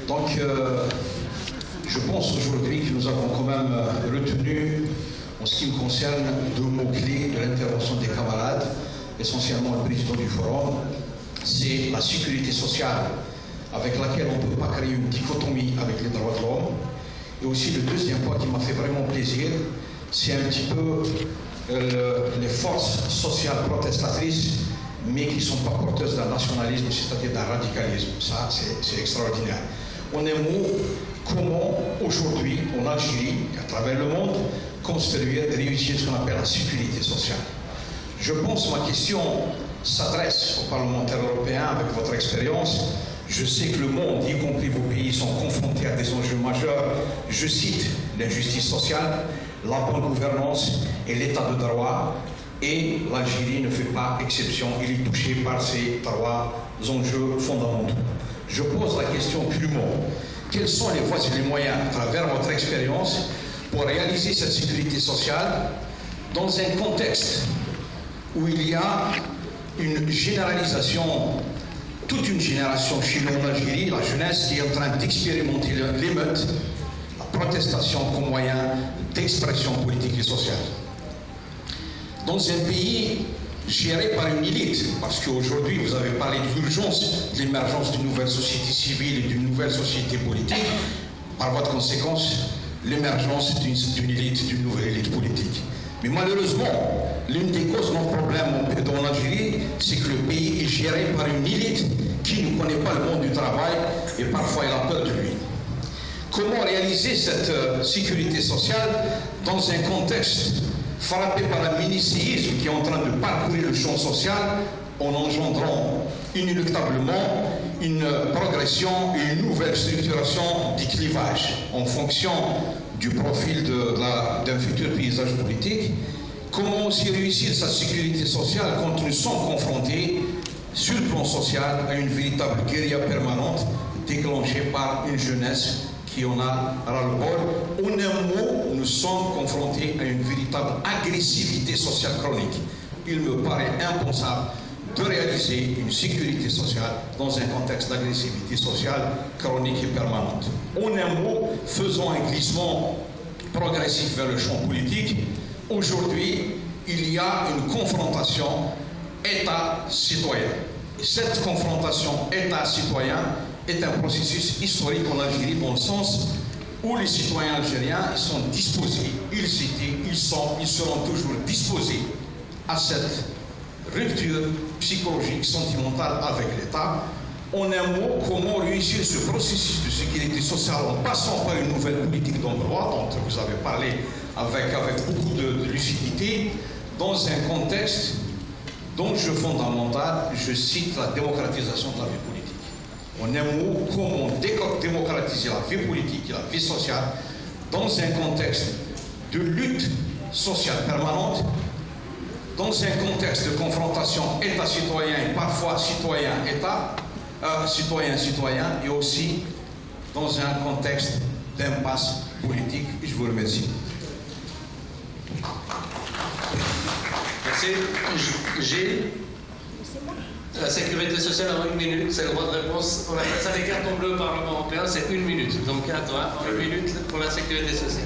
Donc, je pense aujourd'hui que nous avons quand même retenu, en ce qui me concerne, deux mots-clés de l'intervention des camarades, essentiellement le président du forum. C'est la sécurité sociale, avec laquelle on ne peut pas créer une dichotomie avec les droits de l'homme. Et aussi le deuxième point qui m'a fait vraiment plaisir, c'est un petit peu les forces sociales protestatrices, mais qui ne sont pas porteuses d'un nationalisme, c'est-à-dire d'un radicalisme. Ça, c'est extraordinaire. En un mot, comment aujourd'hui, en Algérie, à travers le monde, construire et réussir ce qu'on appelle la sécurité sociale. Je pense que ma question s'adresse aux parlementaires européens avec votre expérience. Je sais que le monde, y compris vos pays, sont confrontés à des enjeux majeurs. Je cite l'injustice sociale, la bonne gouvernance et l'état de droit. Et l'Algérie ne fait pas exception. Il est touché par ces trois enjeux fondamentaux. Je pose la question crûment. Quelles sont les voies et les moyens, à travers votre expérience, pour réaliser cette sécurité sociale dans un contexte où il y a une généralisation, toute une génération chez nous en Algérie, la jeunesse qui est en train d'expérimenter l'émeute, la protestation comme moyen d'expression politique et sociale. Dans un pays géré par une élite, parce qu'aujourd'hui vous avez parlé de l'urgence de l'émergence d'une nouvelle société civile et d'une nouvelle société politique, par voie de conséquence, l'émergence d'une élite, d'une nouvelle élite politique. Mais malheureusement, l'une des causes de notre problème en Algérie, c'est que le pays est géré par une élite qui ne connaît pas le monde du travail et parfois elle a peur de lui. Comment réaliser cette sécurité sociale dans un contexte frappé par un minicéisme qui est en train de parcourir le champ social en engendrant inéluctablement une progression et une nouvelle structuration des clivages en fonction du profil d'un futur paysage politique? Comment aussi réussir sa sécurité sociale quand nous sommes confrontés, sur le plan social, à une véritable guérilla permanente déclenchée par une jeunesse qui en a ras-le-bol? En un mot, nous sommes confrontés à une véritable agressivité sociale chronique. Il me paraît impensable de réaliser une sécurité sociale dans un contexte d'agressivité sociale chronique et permanente. En un mot, faisons un glissement progressif vers le champ politique. Aujourd'hui, il y a une confrontation État-citoyen. Cette confrontation État-citoyen est un processus historique en Algérie dans le sens où les citoyens algériens sont disposés, ils étaient, ils seront toujours disposés à cette rupture psychologique, sentimentale avec l'État. En un mot, comment réussir ce processus de sécurité sociale en passant par une nouvelle politique d'emploi dont vous avez parlé avec beaucoup de lucidité, dans un contexte d'enjeu fondamental, je cite la démocratisation de la vie politique. En un mot, comment démocratiser la vie politique et la vie sociale dans un contexte de lutte sociale permanente, dans un contexte de confrontation État-citoyen et parfois citoyen-État, citoyen-citoyen, et aussi dans un contexte d'impasse politique. Je vous remercie. Merci. Gilles. La sécurité sociale en 1 minute, c'est le droit de réponse. On appelle ça les cartons bleus au Parlement européen, c'est 1 minute. Donc à toi, 1 minute pour la sécurité sociale.